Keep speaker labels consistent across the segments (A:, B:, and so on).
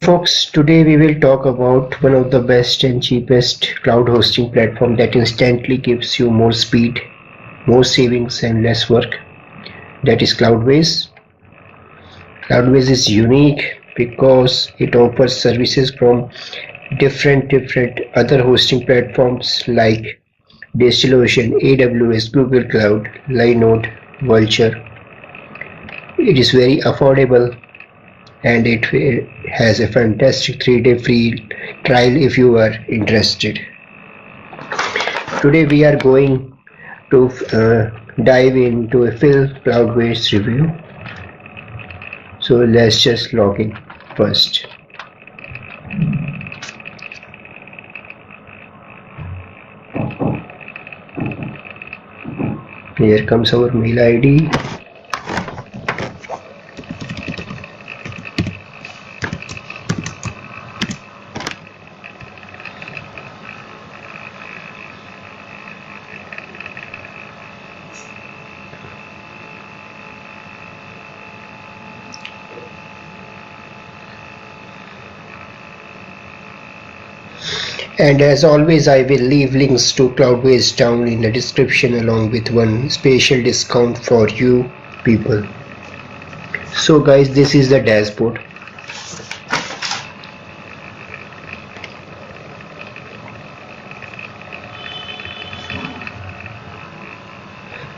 A: Folks, today we will talk about one of the best and cheapest cloud hosting platform that instantly gives you more speed, more savings and less work. That is Cloudways. Cloudways is unique because it offers services from different other hosting platforms like DigitalOcean, AWS, Google Cloud, Linode, Vultr. It is very affordable and it has a fantastic 3-day free trial if you are interested. Today we are going to dive into a full Cloudways review. So let's just log in first. Here comes our mail ID. And as always, I will leave links to Cloudways down in the description along with one special discount for you people. So guys, this is the dashboard.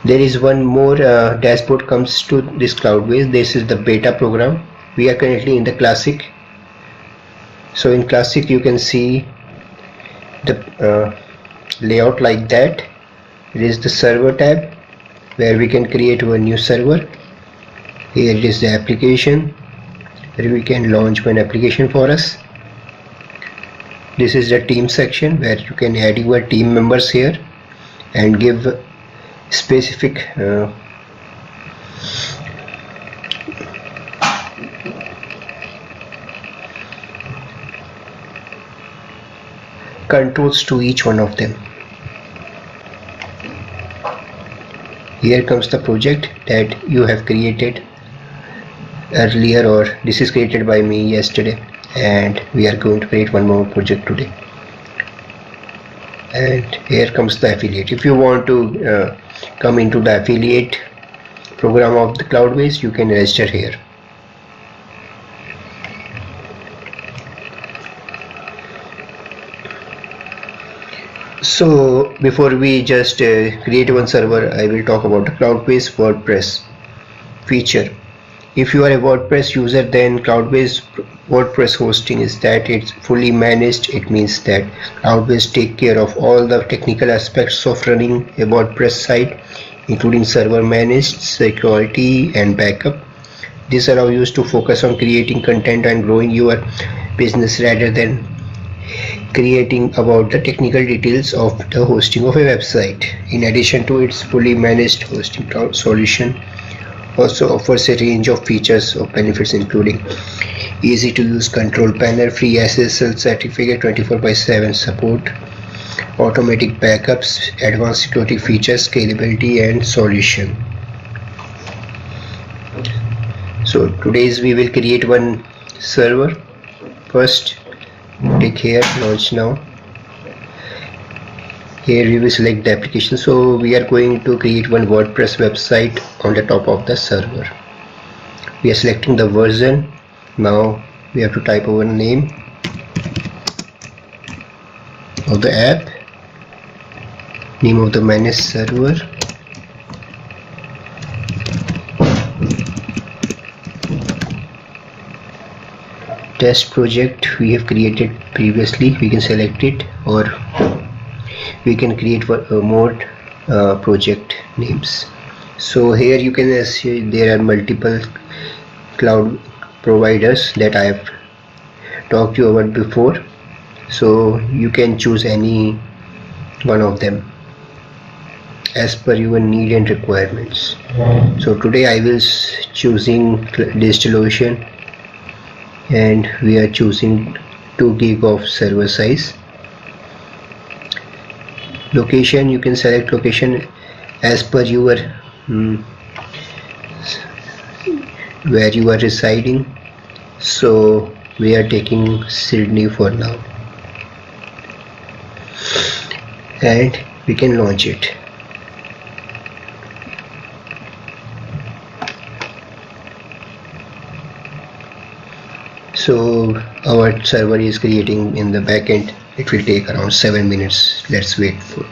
A: There is one more dashboard comes to this Cloudways. This is the beta program. We are currently in the classic. So in classic you can see the layout like that. It is the server tab where we can create a new server. Here it is the application where we can launch one application for us. This is the team section where you can add your team members here and give specific controls to each one of them. Here comes the project that you have created earlier, or this is created by me yesterday, and we are going to create one more project today. And here comes the affiliate. If you want to come into the affiliate program of the Cloudways, you can register here. So before we just create one server, I will talk about the Cloudways WordPress feature. If you are a WordPress user, then Cloudways WordPress hosting is that it's fully managed. It means that Cloudways take care of all the technical aspects of running a WordPress site, including server managed, security and backup. This allows you to focus on creating content and growing your business rather than creating about the technical details of the hosting of a website. In addition to its fully managed hosting solution, also offers a range of features of benefits including easy to use control panel, free SSL certificate, 24/7 support, automatic backups, advanced security features, scalability and solution. So today's we will create one server. First click here, launch now. Here we will select the application. So we are going to create one WordPress website on the top of the server. We are selecting the version. Now we have to type our name of the app, name of the managed server, test project we have created previously. We can select it, or we can create more project names. So here you can see there are multiple cloud providers that I have talked to you about before, so you can choose any one of them as per your need and requirements. So today I will choosing DigitalOcean, and we are choosing 2 gig of server size. Location, you can select location as per your where you are residing. So we are taking Sydney for now, and we can launch it. So our server is creating in the backend. It will take around 7 minutes. Let's wait for.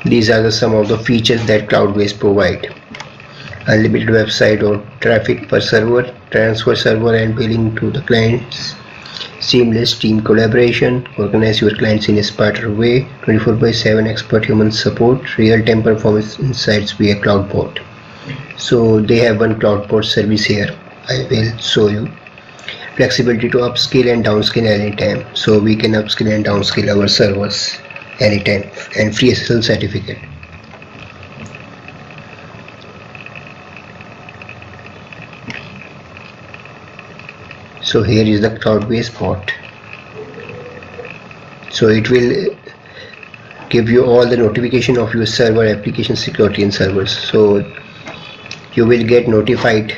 A: These are some of the features that Cloudways provide. Unlimited website or traffic per server, transfer server and billing to the clients, seamless team collaboration, organize your clients in a smarter way, 24/7 expert human support, real-time performance insights via CloudBot. So they have one CloudBot service here. I will show you. Flexibility to upscale and downscale anytime. So we can upscale and downscale our servers anytime, and free SSL certificate. So here is the Cloudways bot. So it will give you all the notification of your server application security and servers. So you will get notified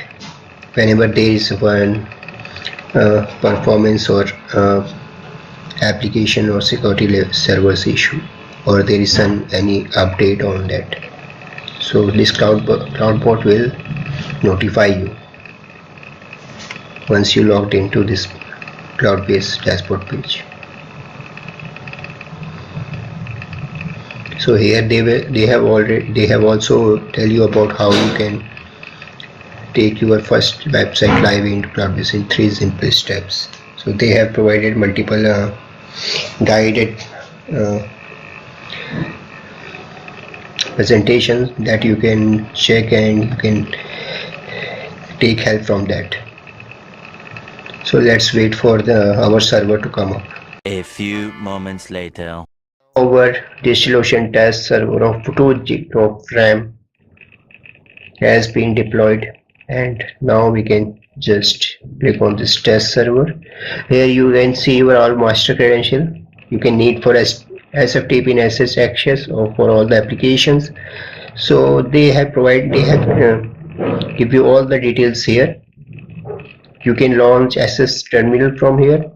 A: whenever there is one performance or application or security servers issue, or there is any update on that. So this CloudBot will notify you once you logged into this Cloudways dashboard page. So here they have also tell you about how you can take your first website live into Cloudways in 3 simple steps. So they have provided multiple guided presentations that you can check, and you can take help from that. So let's wait for our server to come up.
B: A few moments later.
A: Our DigitalOcean test server of 2 GB of RAM has been deployed, and now we can just click on this test server. Here you can see your all master credential you can need for SFTP and SS access or for all the applications. So they have give you all the details here. You can launch SS terminal from here.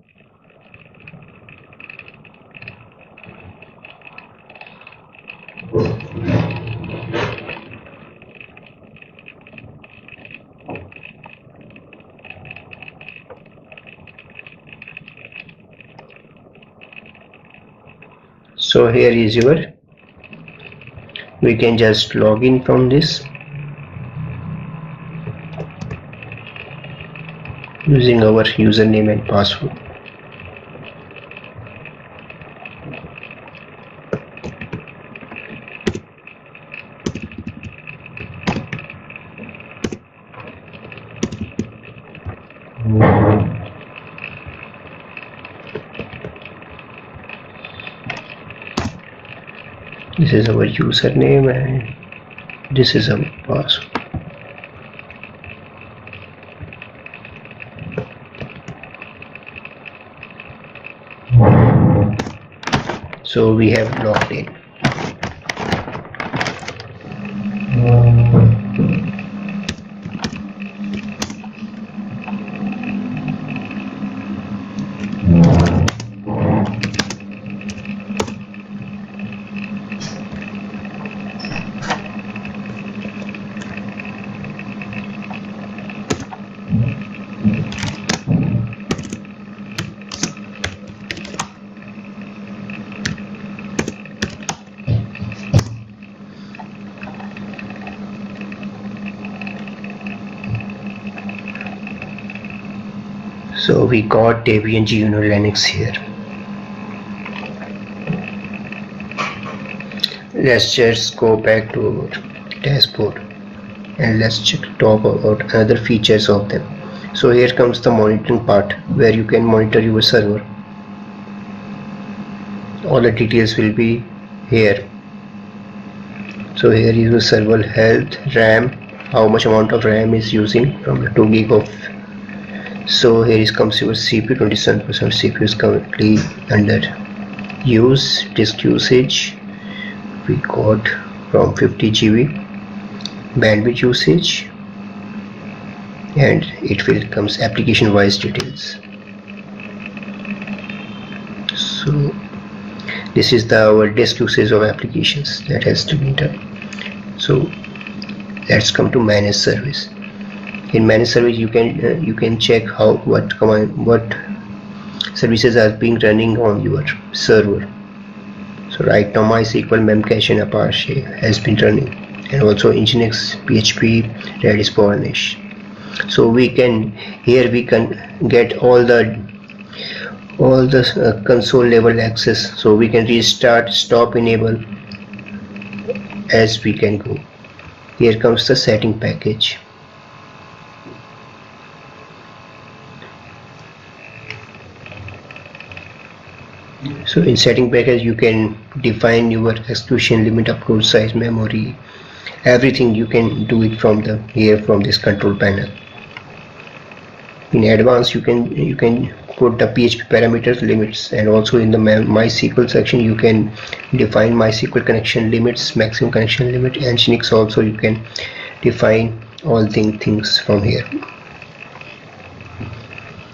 A: So here is we can just log in from this using our username and password. This is our username and this is our password. So we have logged in. So we got Debian GNU Linux here. Let's just go back to our dashboard and let's talk about other features of them. So here comes the monitoring part where you can monitor your server. All the details will be here. So here is the server health, RAM, how much amount of RAM is using from the 2 GB of. So here comes your CPU, 27% CPU is currently under use disk usage we got from 50 GB, bandwidth usage, and it will comes application wise details. So this is our disk usage of applications that has to be done. So let's come to manage service. In manage service you can check what services are being running on your server. So right now MySQL, Memcache and Apache has been running, and also Nginx, PHP, Redis, Varnish. So we can get all the console level access, so we can restart, stop, enable as we can go. Here comes the setting package. So in setting package you can define your execution limit, upload size, memory, everything you can do it from from this control panel. In advanced you can put the PHP parameters, limits, and also in the MySQL section you can define MySQL connection limits, maximum connection limit, and Nginx also you can define all things from here.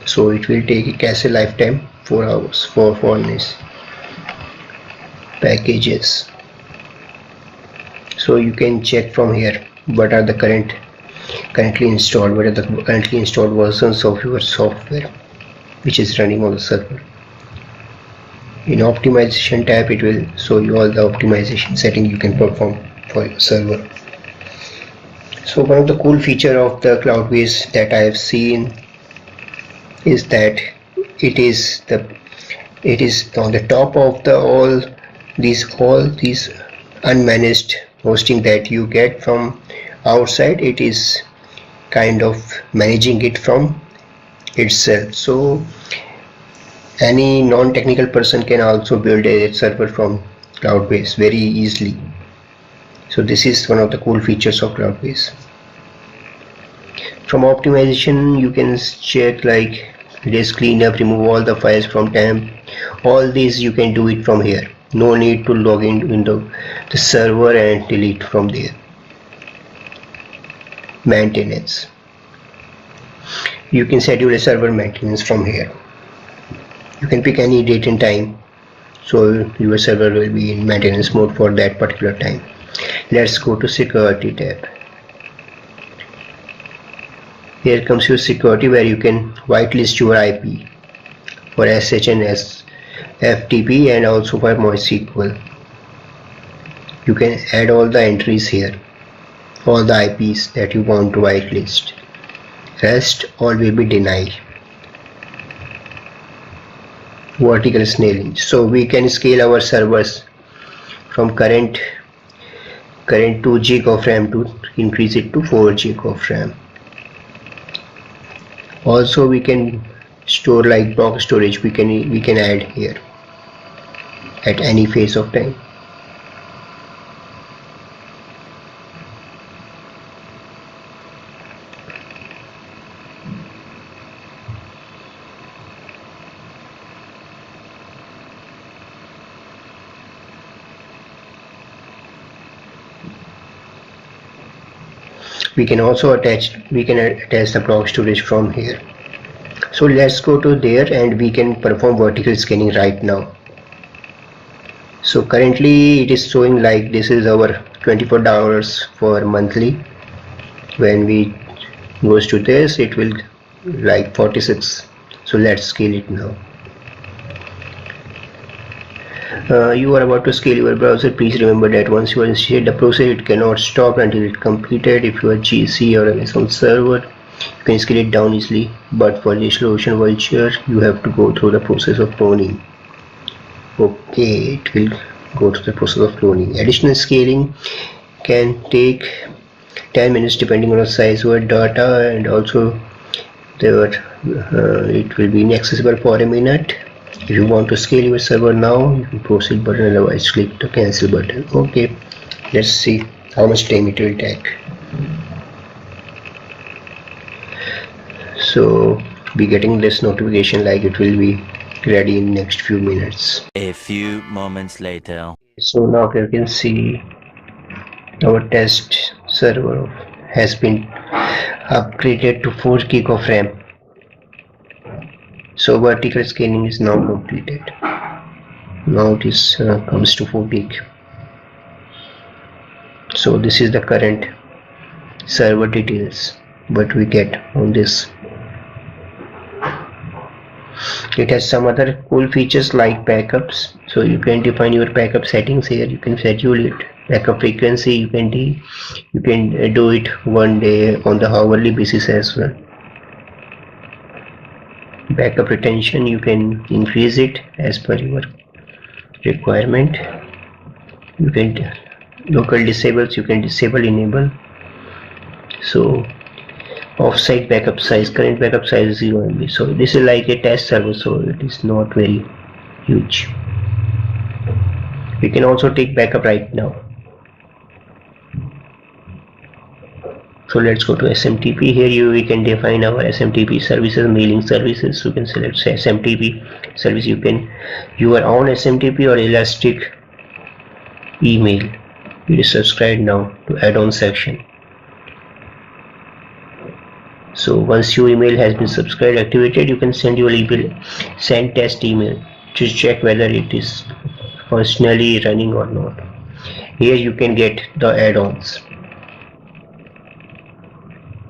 A: So it will take a cache lifetime 4 hours for Varnish. Packages, so you can check from here what are the currently installed versions of your software which is running on the server. In optimization tab it will show you all the optimization setting you can perform for your server. So one of the cool feature of the Cloudways that I have seen is that it is on the top of all these unmanaged hosting that you get from outside. It is kind of managing it from itself, so any non-technical person can also build a server from Cloudways very easily. So this is one of the cool features of Cloudways. From optimization you can check like disk cleanup, remove all the files from temp. All these you can do it from here. No need to log into the server and delete from there. Maintenance, you can schedule a server maintenance from here. You can pick any date and time, so your server will be in maintenance mode for that particular time. Let's go to security tab. Here comes your security, where you can whitelist your IP for SH FTP and also for MySQL. You can add all the entries here, all the IPs that you want to whitelist. Rest all will be denied. Vertical scaling, so we can scale our servers from current 2 GB of RAM to increase it to 4 GB of RAM. Also we can store like block storage, we can add here at any phase of time. We can attach the block storage from here. So let's go to there and we can perform vertical scaling right now. So currently it is showing like this is our $24 for monthly. When we goes to this, it will like 46. So let's scale it now. You are about to scale your browser. Please remember that once you initiate the process, it cannot stop until it completed. If you are GC or Amazon server, you can scale it down easily, but for DigitalOcean Vulture you have to go through the process of cloning. Okay, it will go through the process of cloning. Additional scaling can take 10 minutes depending on the size of your data, and also it will be inaccessible for a minute. If you want to scale your server now, you can proceed button, otherwise click the cancel button. Okay, let's see how much time it will take. So be getting this notification like it will be ready in next few minutes.
B: A few moments later.
A: So now you can see our test server has been upgraded to 4 gig of RAM. So vertical scaling is now completed. Now it is comes to 4 gig. So this is the current server details what we get on this. It has some other cool features like backups, so you can define your backup settings here. You can schedule it, backup frequency, you can do it one day on the hourly basis as well. Backup retention, you can increase it as per your requirement. You can local disables, you can disable, enable. So offsite backup size, current backup size is 0 MB. So this is like a test server, so it is not very huge. We can also take backup right now. So let's go to SMTP. Here we can define our SMTP services, mailing services. So you can select SMTP service. You can your own SMTP or elastic email. You is subscribed now to add-on section. So once your email has been subscribed activated, you can send your email, send test email to check whether it is functionally running or not. Here you can get the add-ons.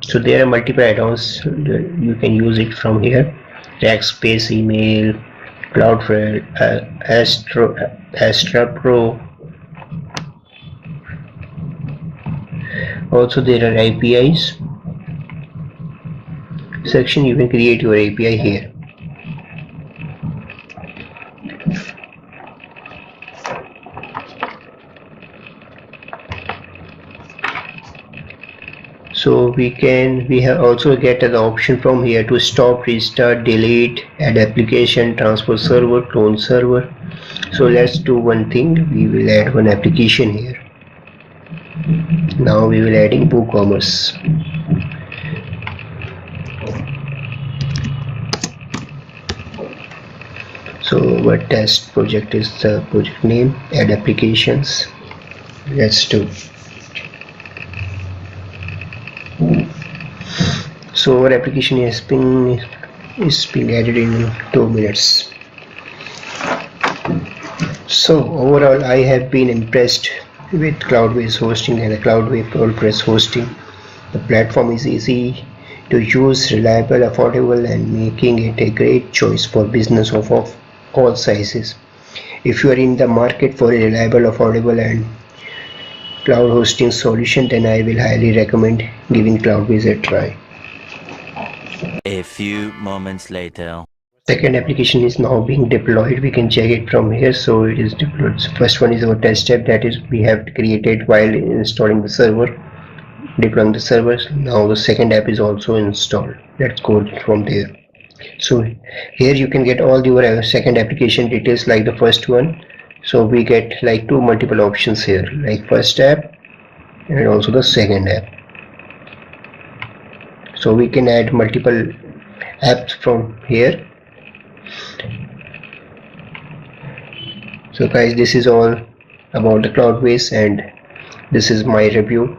A: So there are multiple add-ons, you can use it from here. Rackspace email, Cloudways, Astra Pro. Also there are APIs section. You can create your API here. So we have also get an option from here to stop, restart, delete, add application, transfer server, clone server. So let's do one thing. We will add one application here. Now we will add in WooCommerce. So our test project is the project name, add applications. Let's do. So our application is being added in 2 minutes. So overall I have been impressed with Cloudways hosting and Cloudways WordPress hosting. The platform is easy to use, reliable, affordable, and making it a great choice for business of all sizes. If you are in the market for a reliable, affordable, and cloud hosting solution, then I will highly recommend giving Cloudways a try.
B: A few moments later.
A: Second application is now being deployed. We can check it from here. So it is deployed. So first one is our test app, that is we have created while installing the server, deploying the servers. Now the second app is also installed. Let's go from there. So here you can get all your second application details like the first one. So we get like two multiple options here, like first app and also the second app. So we can add multiple apps from here. So guys, this is all about the Cloudways and this is my review.